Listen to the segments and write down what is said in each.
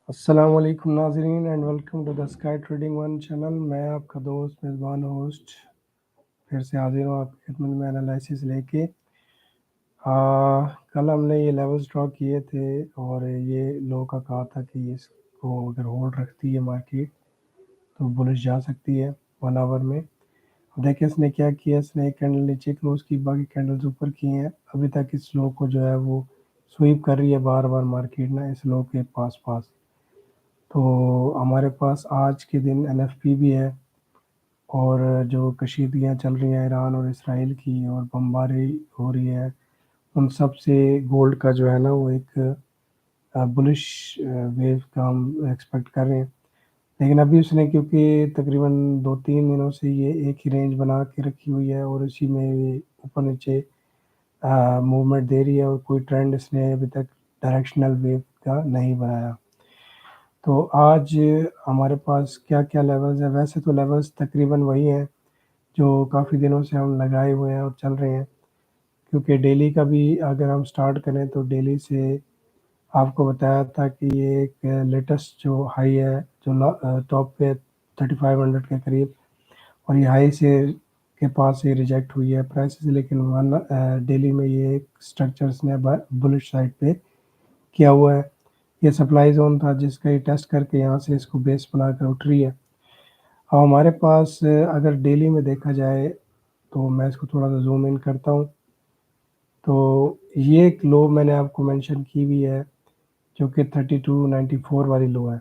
السلام علیکم ناظرین and welcome to the Sky Trading One channel. میں آپ کا دوست میزبان ہوسٹ پھر سے حاضر ہوں آپ کی خدمت میں انالائسس لے کے. کل ہم نے یہ لیولز ڈرا کیے تھے اور یہ لو کا کہا تھا کہ اس کو اگر ہولڈ رکھتی ہے مارکیٹ تو بلش جا سکتی ہے 1 آور میں. دیکھیں اس نے کیا کیا، اس نے ایک کینڈل نیچے کلوز کی، باقی کینڈلز اوپر کی ہیں. ابھی تک اس لو کو جو ہے وہ سویپ کر رہی ہے بار بار مارکیٹ نا اس لو کے پاس. تو ہمارے پاس آج کے دن این ایف پی بھی ہے اور جو کشیدگیاں چل رہی ہیں ایران اور اسرائیل کی اور بمباری ہو رہی ہے، ان سب سے گولڈ کا جو ہے نا وہ ایک بلش ویو کا ہم ایکسپیکٹ کر رہے ہیں. لیکن ابھی اس نے کیونکہ تقریباً 2-3 دنوں سے یہ ایک ہی رینج بنا کے رکھی ہوئی ہے اور اسی میں یہ اوپر نیچے موومنٹ دے رہی ہے اور کوئی ٹرینڈ اس نے ابھی تک ڈائریکشنل ویو کا نہیں بنایا. تو آج ہمارے پاس کیا کیا لیولز ہیں؟ ویسے تو لیولز تقریباً وہی ہیں جو کافی دنوں سے ہم لگائے ہوئے ہیں اور چل رہے ہیں، کیونکہ ڈیلی کا بھی اگر ہم سٹارٹ کریں تو ڈیلی سے آپ کو بتایا تھا کہ یہ ایک لیٹسٹ جو ہائی ہے جو ٹاپ پہ 3500 کے قریب، اور یہ ہائی سے کے پاس یہ ریجیکٹ ہوئی ہے پرائسز. لیکن ڈیلی میں یہ ایک اسٹرکچرس نے بلش سائڈ پہ کیا ہوا ہے. یہ سپلائی زون تھا جس کا یہ ٹیسٹ کر کے یہاں سے اس کو بیس بنا کر اٹھ رہی ہے. اب ہمارے پاس اگر ڈیلی میں دیکھا جائے تو میں اس کو تھوڑا سا زوم ان کرتا ہوں، تو یہ ایک لو میں نے آپ کو مینشن کی ہوئی ہے جو کہ 3294 والی لو ہے.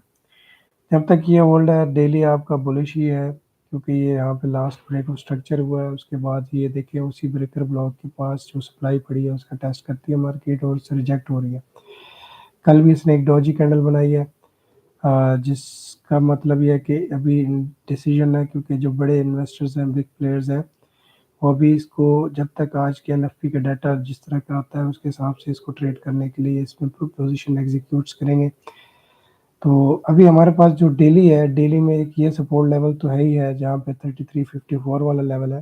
جب تک یہ ہولڈ ہے ڈیلی آپ کا بلش ہی ہے، کیونکہ یہ یہاں پہ لاسٹ بریک آف اسٹرکچر ہوا ہے. اس کے بعد یہ دیکھیں اسی بریکر بلاک کے پاس جو سپلائی پڑی ہے اس کا ٹیسٹ کرتی ہے مارکیٹ اور اس سے ریجیکٹ ہو رہی ہے. کل بھی اس نے ایک ڈوجی کینڈل بنائی ہے، جس کا مطلب یہ ہے کہ ابھی ڈیسیجن ہے، کیونکہ جو بڑے انویسٹرز ہیں، بگ پلیئرز ہیں، وہ بھی اس کو جب تک آج کے این ایف پی کا ڈیٹا جس طرح کا آتا ہے اس کے حساب سے اس کو ٹریڈ کرنے کے لیے اس میں پوزیشن ایگزیکیوٹس کریں گے. تو ابھی ہمارے پاس جو ڈیلی ہے، ڈیلی میں ایک یہ سپورٹ لیول تو ہے ہی ہے جہاں پہ 3354 والا لیول ہے،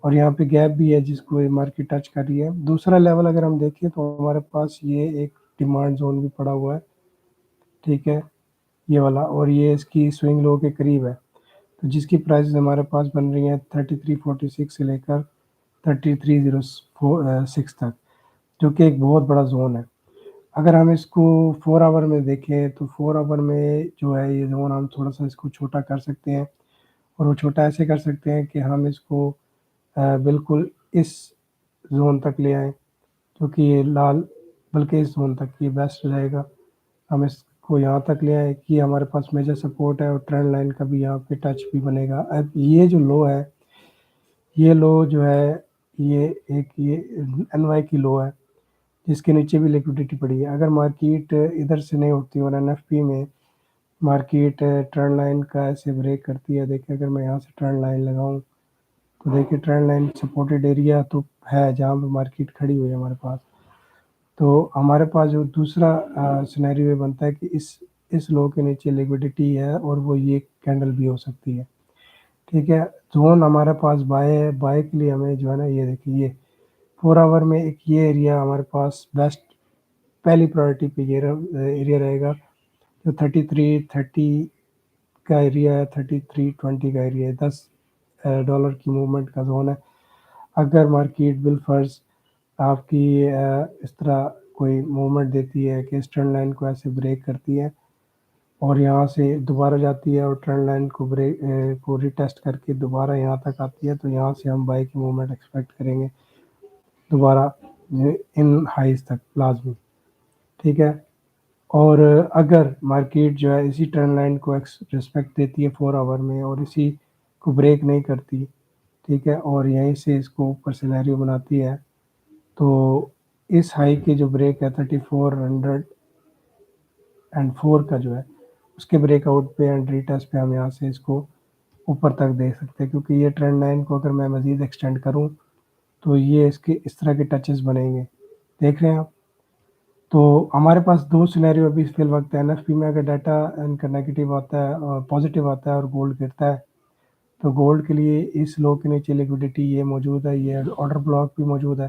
اور یہاں پہ گیپ بھی ہے جس کو مارکیٹ ٹچ کر رہی ہے. دوسرا لیول اگر ہم دیکھیں تو ہمارے پاس یہ ایک ڈیمانڈ زون بھی پڑا ہوا ہے، ٹھیک ہے، یہ والا، اور یہ اس کی سوئنگ لو کے قریب ہے، تو جس کی پرائسز ہمارے پاس بن رہی ہیں 3346 سے لے کر 3306 تک، جو کہ ایک بہت بڑا زون ہے. اگر ہم اس کو 4 آور میں دیکھیں تو 4 آور میں جو ہے یہ زون ہم تھوڑا سا اس کو چھوٹا کر سکتے ہیں، اور وہ چھوٹا ایسے کر سکتے ہیں کہ ہم اس کو بالکل اس زون تک لے آئیں، کیونکہ یہ لال، بلکہ اس زون تک یہ بیسٹ رہے گا. ہم اس کو یہاں تک لے آئیں کہ ہمارے پاس میجر سپورٹ ہے اور ٹرینڈ لائن کا بھی یہاں پہ ٹچ بھی بنے گا. اب یہ جو لو ہے، یہ لو جو ہے یہ ایک یہ این وائی کی لو ہے جس کے نیچے بھی لیکوڈیٹی پڑی ہے. اگر مارکیٹ ادھر سے نہیں ہوتی اور این ایف پی میں مارکیٹ ٹرینڈ لائن کا ایسے بریک کرتی ہے، دیکھیں اگر میں یہاں سے ٹرینڈ لائن لگاؤں تو دیکھیں ٹرینڈ لائن سپورٹڈ ایریا تو ہے جہاں پہ مارکیٹ کھڑی ہوئی ہے ہمارے پاس. تو ہمارے پاس جو دوسرا سینیریو یہ بنتا ہے کہ اس لو کے نیچے لیکوڈیٹی ہے اور وہ یہ کینڈل بھی ہو سکتی ہے، ٹھیک ہے. زون ہمارے پاس بائے ہے، بائے کے لیے ہمیں جو ہے نا یہ دیکھیں یہ 4 آور میں ایک یہ ایریا ہمارے پاس بیسٹ پہلی پرائرٹی پہ یہ ایریا رہے گا جو 3330 کا ایریا ہے، 3320 کا ایریا ہے، $10 کی موومنٹ کا زون ہے. اگر مارکیٹ بالفرض آپ کی اس طرح کوئی موومنٹ دیتی ہے کہ اس ٹرینڈ لائن کو ایسے بریک کرتی ہے اور یہاں سے دوبارہ جاتی ہے اور ٹرینڈ لائن کو بریک کو ریٹیسٹ کر کے دوبارہ یہاں تک آتی ہے، تو یہاں سے ہم بائی کی موومنٹ ایکسپیکٹ کریں گے دوبارہ ان ہائیز تک لازمی، ٹھیک ہے. اور اگر مارکیٹ جو ہے اسی ٹرینڈ لائن کو ریسپیکٹ دیتی ہے 4 آور میں اور اسی کو بریک نہیں کرتی، ٹھیک ہے، اور یہیں سے اس کو اوپر سینیریو بناتی ہے، تو اس ہائی کے جو بریک ہے 3404 کا جو ہے اس کے بریک آؤٹ پہ اینڈ ریٹیسٹ پہ ہم یہاں سے اس کو اوپر تک دیکھ سکتے ہیں، کیونکہ یہ ٹرینڈ لائن کو اگر میں مزید ایکسٹینڈ کروں تو یہ اس طرح کے ٹچز بنیں گے، دیکھ رہے ہیں آپ. تو ہمارے پاس دو سینیریو ابھی فی الوقت این ایف پی میں اگر ڈیٹا ان کا نیگیٹو آتا ہے اور پازیٹیو آتا ہے اور گولڈ گرتا ہے تو گولڈ کے لیے اس لو کے نیچے لیکوڈیٹی یہ موجود ہے، یہ آرڈر بلاک بھی موجود ہے